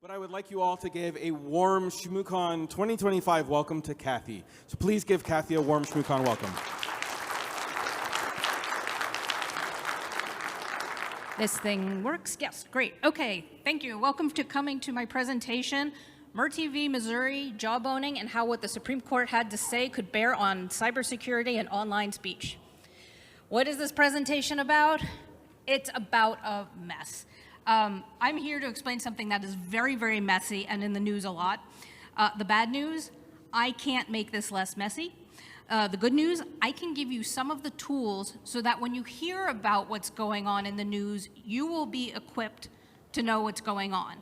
But I would like you all to give a warm ShmooCon2025 welcome to Cathy. So please give Cathy a warm ShmooCon welcome. This thing works? Yes, great. Okay, thank you. Welcome to coming to my presentation, Murthy v. Missouri, Jawboning, and how what the Supreme Court had to say could bear on cybersecurity and online speech. What is this presentation about? It's about a mess. I'm here to explain something that is very, very messy and in the news a lot. The bad news, I can't make this less messy. The good news, I can give you some of the tools so that when you hear about what's going on in the news, you will be equipped to know what's going on.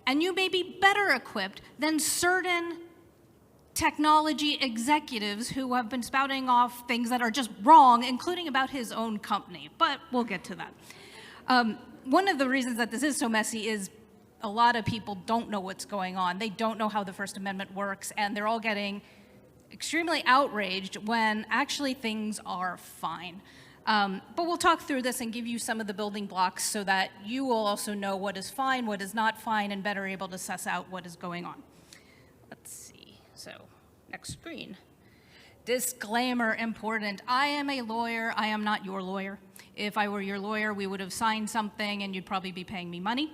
And you may be better equipped than certain technology executives who have been spouting off things that are just wrong, including about his own company. But we'll get to that. One of the reasons that this is so messy is a lot of people don't know what's going on. They don't know how the First Amendment works, and they're all getting extremely outraged when actually things are fine. But we'll talk through this and give you some of the building blocks so that you will also know what is fine, what is not fine, and better able to suss out what is going on. Let's see. So, next screen. Disclaimer important. I am a lawyer. I am not your lawyer. If I were your lawyer, we would have signed something and you'd probably be paying me money.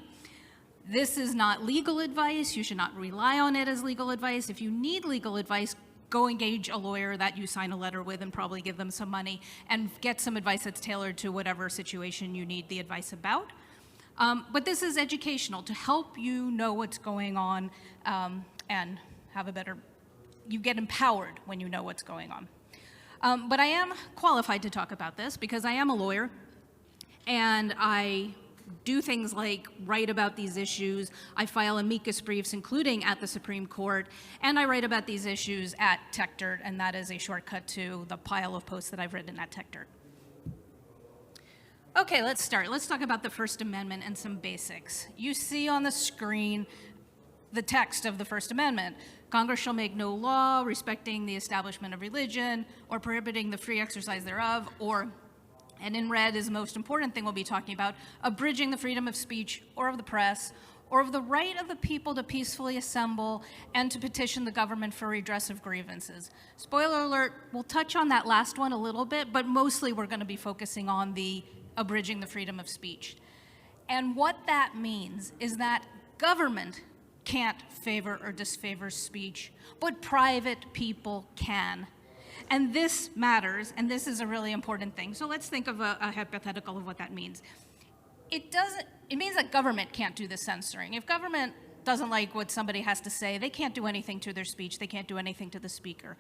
This is not legal advice. You should not rely on it as legal advice. If you need legal advice, go engage a lawyer that you sign a letter with and probably give them some money and get some advice that's tailored to whatever situation you need the advice about. But this is educational to help you know what's going on and have a better, you get empowered when you know what's going on. But I am qualified to talk about this because I am a lawyer and I do things like write about these issues. I file amicus briefs, including at the Supreme Court, and I write about these issues at TechDirt, and that is a shortcut to the pile of posts that I've written at TechDirt. Okay, let's start. Let's talk about the First Amendment and some basics. You see on the screen the text of the First Amendment. Congress shall make no law respecting the establishment of religion or prohibiting the free exercise thereof, or, and in red is the most important thing we'll be talking about, abridging the freedom of speech or of the press, or of the right of the people to peacefully assemble and to petition the government for redress of grievances. Spoiler alert, we'll touch on that last one a little bit, but mostly we're going to be focusing on the abridging the freedom of speech. And what that means is that government can't favor or disfavor speech, but private people can. And this matters, and this is a really important thing. So let's think of a hypothetical of what that means. It means that government can't do the censoring. If government doesn't like what somebody has to say, they can't do anything to their speech, they can't do anything to the speaker.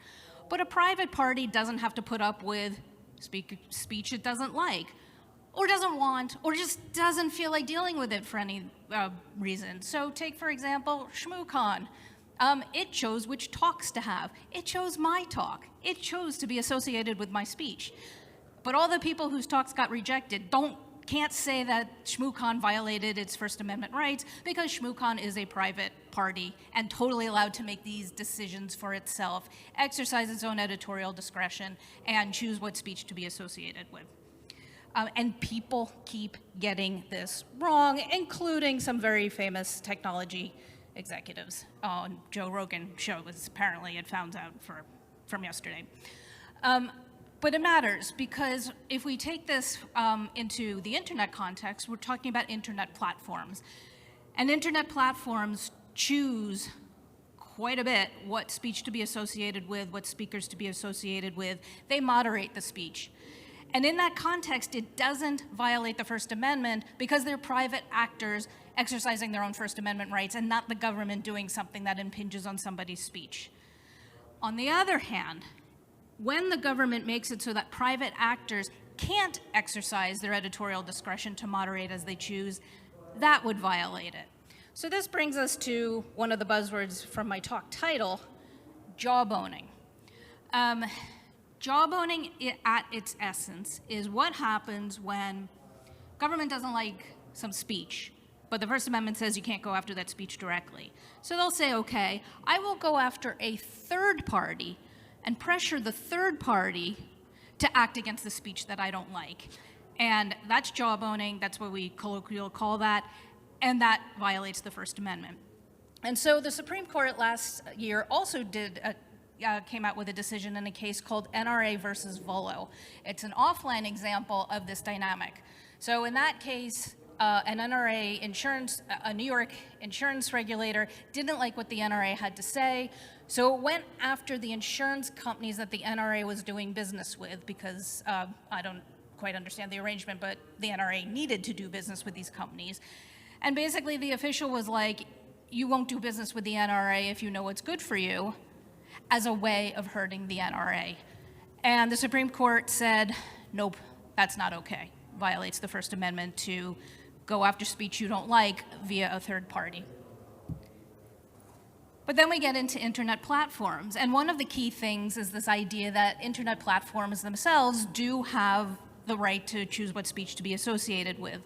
But a private party doesn't have to put up with speech it doesn't like, or doesn't want, or just doesn't feel like dealing with it for any reason. So take, for example, ShmooCon. It chose which talks to have. It chose my talk. It chose to be associated with my speech. But all the people whose talks got rejected can't say that ShmooCon violated its First Amendment rights because ShmooCon is a private party and totally allowed to make these decisions for itself, exercise its own editorial discretion, and choose what speech to be associated with. And people keep getting this wrong, including some very famous technology executives on Joe Rogan show, was apparently it found out from yesterday. But it matters because if we take this into the internet context, we're talking about internet platforms. And internet platforms choose quite a bit what speech to be associated with, what speakers to be associated with. They moderate the speech. And in that context, it doesn't violate the First Amendment because they're private actors exercising their own First Amendment rights and not the government doing something that impinges on somebody's speech. On the other hand, when the government makes it so that private actors can't exercise their editorial discretion to moderate as they choose, that would violate it. So this brings us to one of the buzzwords from my talk title, jawboning. Jawboning at its essence is what happens when government doesn't like some speech, but the First Amendment says you can't go after that speech directly. So they'll say, okay, I will go after a third party and pressure the third party to act against the speech that I don't like. And that's jawboning, that's what we colloquially call that, and that violates the First Amendment. And so the Supreme Court last year also came out with a decision in a case called NRA versus Volo. It's an offline example of this dynamic. So in that case, an NRA insurance, a New York insurance regulator didn't like what the NRA had to say, so it went after the insurance companies that the NRA was doing business with, because I don't quite understand the arrangement, but the NRA needed to do business with these companies. And basically the official was like, you won't do business with the NRA if you know what's good for you, as a way of hurting the NRA. And the Supreme Court said, nope, that's not okay. Violates the First Amendment to go after speech you don't like via a third party. But then we get into internet platforms, and one of the key things is this idea that internet platforms themselves do have the right to choose what speech to be associated with.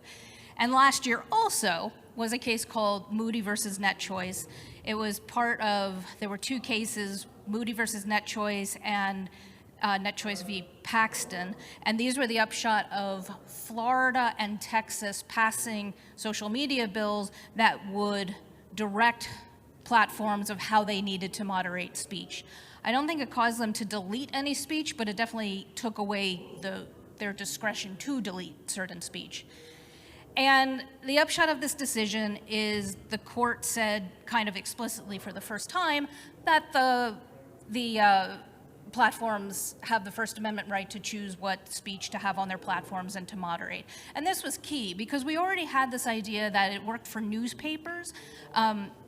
And last year also was a case called Moody versus NetChoice. It was part of, there were two cases, Moody versus NetChoice and NetChoice v. Paxton, and these were the upshot of Florida and Texas passing social media bills that would direct platforms of how they needed to moderate speech. I don't think it caused them to delete any speech, but it definitely took away their discretion to delete certain speech. And the upshot of this decision is the court said kind of explicitly for the first time that the platforms have the First Amendment right to choose what speech to have on their platforms and to moderate. And this was key because we already had this idea that it worked for newspapers.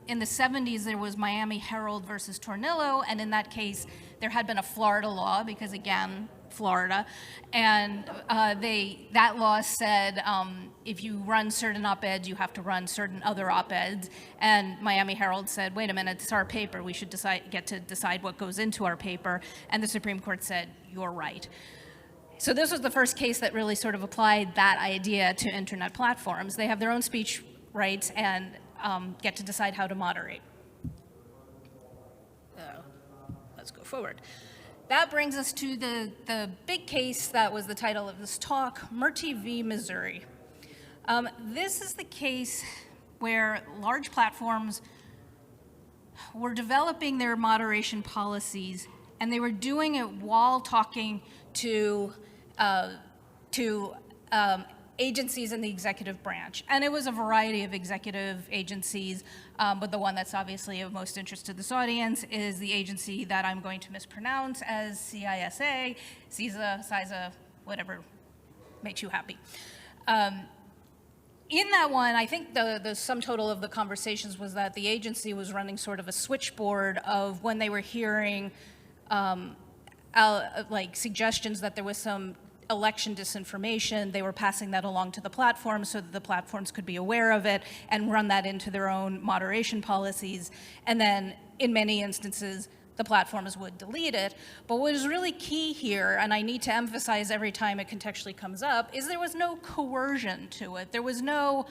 In the 70s, there was Miami Herald versus Tornillo, and in that case, there had been a Florida law because, again, Florida, and that law said if you run certain op-eds, you have to run certain other op-eds, and Miami Herald said, wait a minute, it's our paper, we should get to decide what goes into our paper, and the Supreme Court said, you're right. So this was the first case that really sort of applied that idea to internet platforms. They have their own speech rights and get to decide how to moderate. Let's go forward. That brings us to the big case that was the title of this talk, Murthy v. Missouri. This is the case where large platforms were developing their moderation policies, and they were doing it while talking to agencies in the executive branch. And it was a variety of executive agencies, but the one that's obviously of most interest to this audience is the agency that I'm going to mispronounce as CISA, CISA, whatever makes you happy. In that one, I think the sum total of the conversations was that the agency was running sort of a switchboard of when they were hearing like suggestions that there was some election disinformation, they were passing that along to the platforms so that the platforms could be aware of it and run that into their own moderation policies. And then in many instances, the platforms would delete it. But what is really key here, and I need to emphasize every time it contextually comes up, is there was no coercion to it. There was no,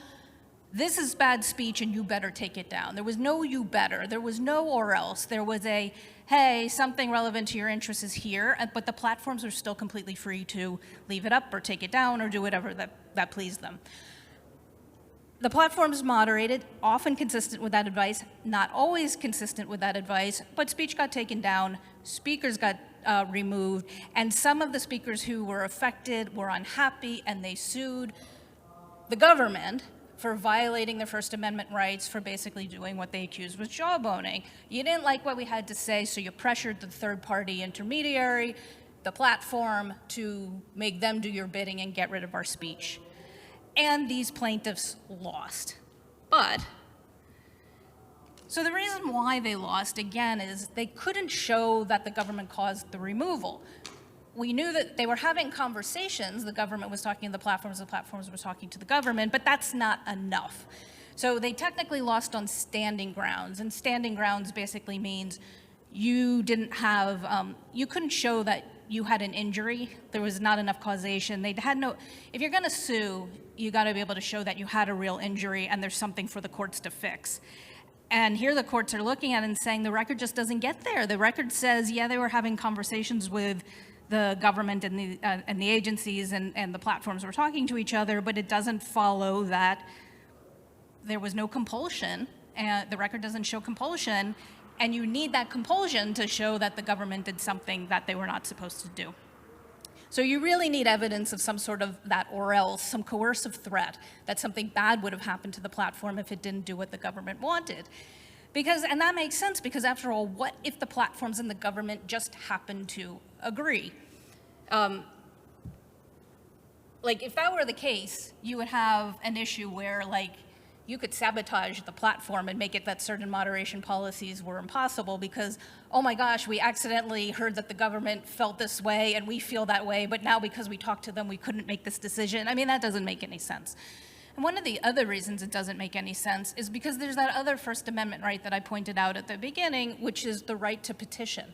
this is bad speech and you better take it down. There was no you better. There was no or else. There was a, hey, something relevant to your interests is here, but the platforms are still completely free to leave it up or take it down or do whatever that pleased them. The platforms moderated, often consistent with that advice, not always consistent with that advice, but speech got taken down, speakers got removed, and some of the speakers who were affected were unhappy and they sued the government for violating their First Amendment rights for basically doing what they accused was jawboning. You didn't like what we had to say, so you pressured the third-party intermediary, the platform, to make them do your bidding and get rid of our speech. And these plaintiffs lost. But, so the reason why they lost, again, is they couldn't show that the government caused the removal. We knew that they were having conversations, the government was talking to the platforms were talking to the government, but that's not enough. So they technically lost on standing grounds, and standing grounds basically means you didn't have, you couldn't show that you had an injury, there was not enough causation, they had no, if you're gonna sue, you gotta be able to show that you had a real injury and there's something for the courts to fix. And here the courts are looking at it and saying the record just doesn't get there. The record says, yeah, they were having conversations with the government and the agencies and the platforms were talking to each other, but it doesn't follow that there was no compulsion and the record doesn't show compulsion, and you need that compulsion to show that the government did something that they were not supposed to do. So you really need evidence of some sort of that or else, some coercive threat that something bad would have happened to the platform if it didn't do what the government wanted. And that makes sense, because after all, what if the platforms and the government just happen to agree? If that were the case, you would have an issue where, you could sabotage the platform and make it that certain moderation policies were impossible because, oh my gosh, we accidentally heard that the government felt this way and we feel that way, but now because we talked to them, we couldn't make this decision. I mean, that doesn't make any sense. And one of the other reasons it doesn't make any sense is because there's that other First Amendment right that I pointed out at the beginning, which is the right to petition.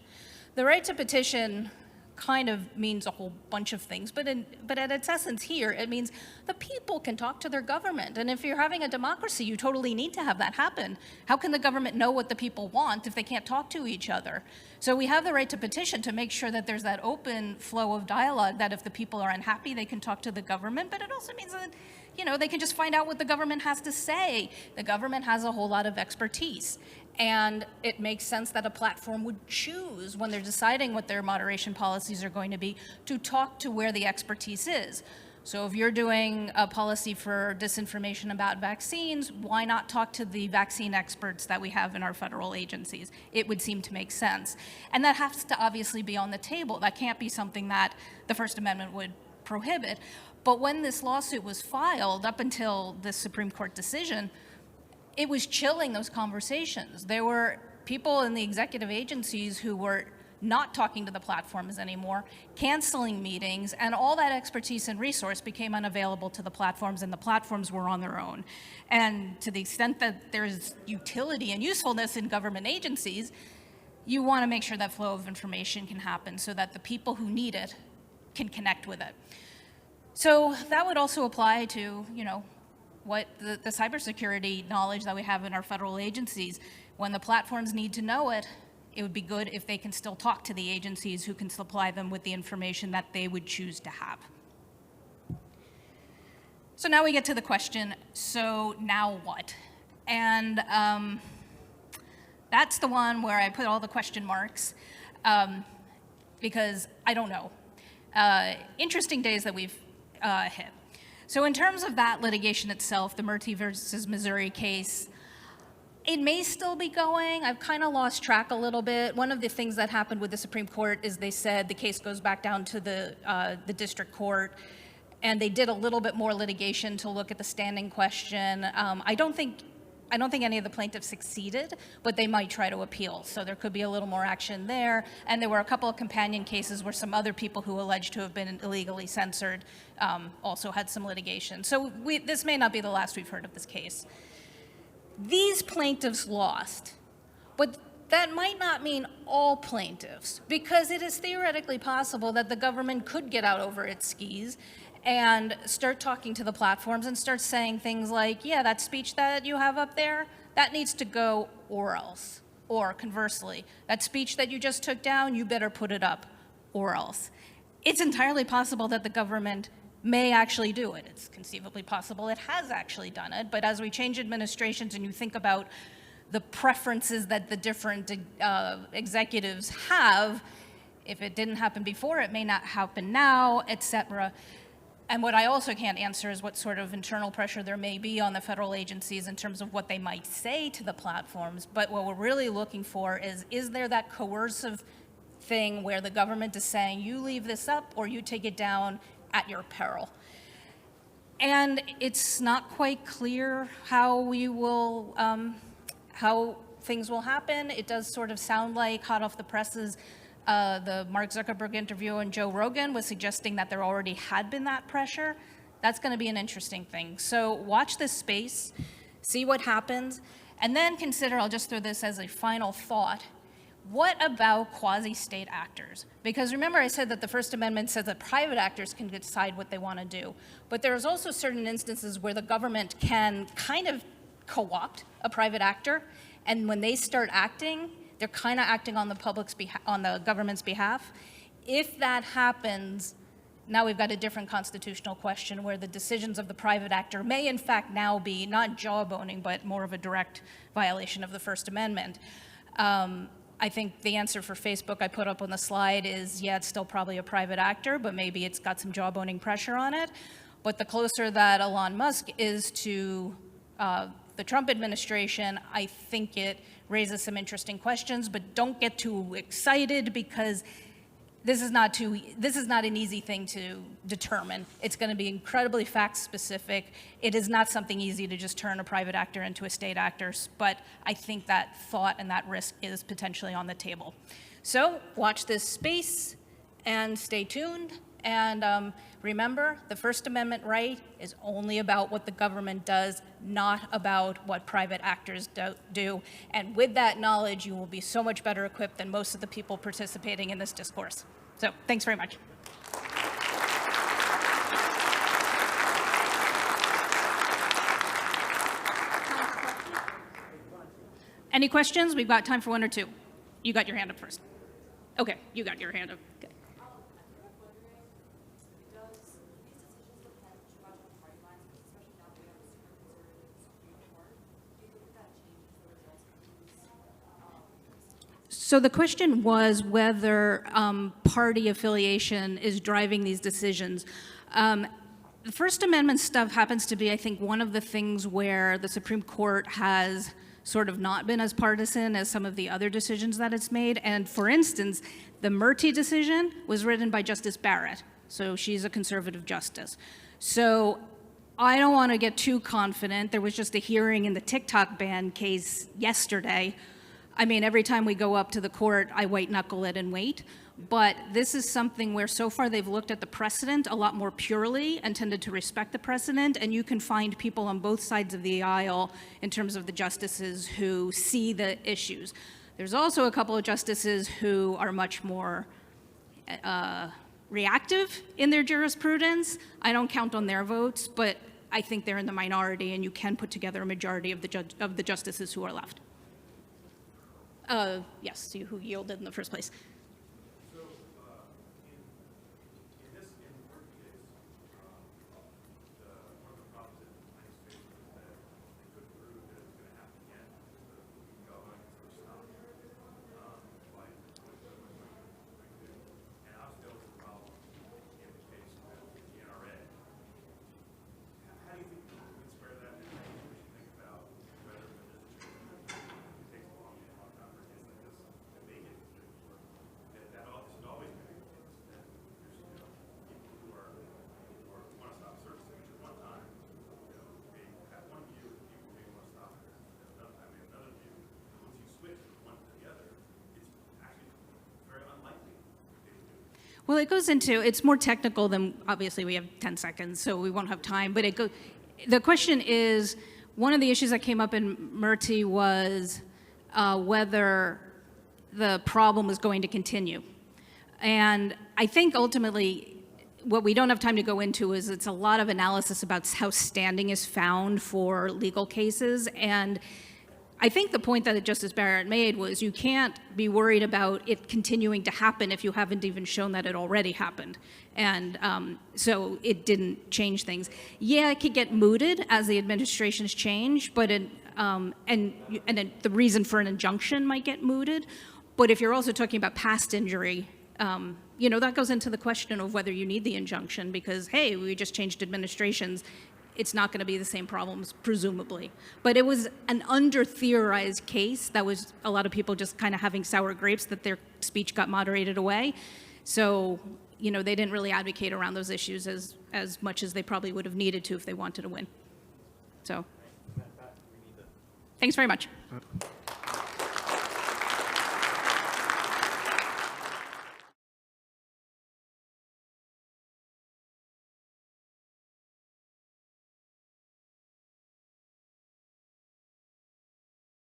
The right to petition kind of means a whole bunch of things, but at its essence here, it means the people can talk to their government. And if you're having a democracy, you totally need to have that happen. How can the government know what the people want if they can't talk to each other? So we have the right to petition to make sure that there's that open flow of dialogue, that if the people are unhappy, they can talk to the government, but it also means that they can just find out what the government has to say. The government has a whole lot of expertise. And it makes sense that a platform would choose, when they're deciding what their moderation policies are going to be, to talk to where the expertise is. So if you're doing a policy for disinformation about vaccines, why not talk to the vaccine experts that we have in our federal agencies? It would seem to make sense. And that has to obviously be on the table. That can't be something that the First Amendment would prohibit. But when this lawsuit was filed, up until the Supreme Court decision, it was chilling those conversations. There were people in the executive agencies who were not talking to the platforms anymore, canceling meetings, and all that expertise and resource became unavailable to the platforms, and the platforms were on their own. And to the extent that there's utility and usefulness in government agencies, you want to make sure that flow of information can happen so that the people who need it can connect with it. So that would also apply to, what the cybersecurity knowledge that we have in our federal agencies. When the platforms need to know it, it would be good if they can still talk to the agencies who can supply them with the information that they would choose to have. So now we get to the question, so now what? And that's the one where I put all the question marks, because I don't know. Interesting days that we've hit. So in terms of that litigation itself, the Murthy versus Missouri case, it may still be going. I've kind of lost track a little bit. One of the things that happened with the Supreme Court is they said the case goes back down to the district court, and they did a little bit more litigation to look at the standing question. I don't think any of the plaintiffs succeeded, but they might try to appeal. So there could be a little more action there. And there were a couple of companion cases where some other people who alleged to have been illegally censored also had some litigation. So this may not be the last we've heard of this case. These plaintiffs lost, but that might not mean all plaintiffs, because it is theoretically possible that the government could get out over its skis and start talking to the platforms and start saying things like, yeah, that speech that you have up there, that needs to go or else. Or conversely, that speech that you just took down, you better put it up or else. It's entirely possible that the government may actually do it. It's conceivably possible it has actually done it, but as we change administrations and you think about the preferences that the different executives have, if it didn't happen before, it may not happen now, etc. And what I also can't answer is what sort of internal pressure there may be on the federal agencies in terms of what they might say to the platforms. But what we're really looking for is there that coercive thing where the government is saying, you leave this up or you take it down at your peril? And it's not quite clear how how things will happen. It does sort of sound like, hot off the presses, the Mark Zuckerberg interview and Joe Rogan was suggesting that there already had been that pressure. That's going to be an interesting thing. So watch this space, see what happens, and then consider, I'll just throw this as a final thought, what about quasi-state actors? Because remember I said that the First Amendment says that private actors can decide what they want to do, but there's also certain instances where the government can kind of co-opt a private actor, and when they start acting, they're kind of acting on the government's behalf. If that happens, now we've got a different constitutional question where the decisions of the private actor may in fact now be not jawboning, but more of a direct violation of the First Amendment. I think the answer for Facebook I put up on the slide is, yeah, it's still probably a private actor, but maybe it's got some jawboning pressure on it. But the closer that Elon Musk is to the Trump administration, I think it raises some interesting questions, but don't get too excited because this is not an easy thing to determine. It's going to be incredibly fact specific. It is not something easy to just turn a private actor into a state actor, but I think that thought and that risk is potentially on the table. So watch this space and stay tuned. And remember, the First Amendment right is only about what the government does, not about what private actors do. And with that knowledge, you will be so much better equipped than most of the people participating in this discourse. So thanks very much. Any questions? We've got time for one or two. You got your hand up first. Okay, you got your hand up. Okay. So the question was whether party affiliation is driving these decisions. The First Amendment stuff happens to be, I think, one of the things where the Supreme Court has sort of not been as partisan as some of the other decisions that it's made. And for instance, the Murthy decision was written by Justice Barrett. So she's a conservative justice. So I don't want to get too confident. There was just a hearing in the TikTok ban case yesterday. I mean, every time we go up to the court, I white knuckle it and wait. But this is something where so far they've looked at the precedent a lot more purely and tended to respect the precedent. And you can find people on both sides of the aisle in terms of the justices who see the issues. There's also a couple of justices who are much more reactive in their jurisprudence. I don't count on their votes, but I think they're in the minority, and you can put together a majority of the justices who are left. Yes, who yielded in the first place. So, in this Murthy case, one of the problems that plaintiffs faced was that they couldn't prove that it was going to happen again. The government sort of stopped by and obviously that was a problem in the case with the NRA. How do you think we can square that? And how do you think about whether this takes a long time for a case like this to make it work? That should always be the case. That there's people who want to stop servicing at one time, may have one view, and people may want to stop it at another time, may have another view. Once you switch from one to the other, it's actually very unlikely that they would do it. Well, it goes into, it's more technical than, obviously we have 10 seconds, so we won't have time, but the question is, one of the issues that came up in Murthy was whether the problem was going to continue. And I think ultimately, what we don't have time to go into is it's a lot of analysis about how standing is found for legal cases. And I think the point that Justice Barrett made was you can't be worried about it continuing to happen if you haven't even shown that it already happened. And so it didn't change things. Yeah, it could get mooted as the administrations change, but the reason for an injunction might get mooted. But if you're also talking about past injury, that goes into the question of whether you need the injunction because, hey, we just changed administrations. It's not going to be the same problems, presumably. But it was an under-theorized case that was a lot of people just kind of having sour grapes that their speech got moderated away. So, they didn't really advocate around those issues as much as they probably would have needed to if they wanted to win. So, thanks very much.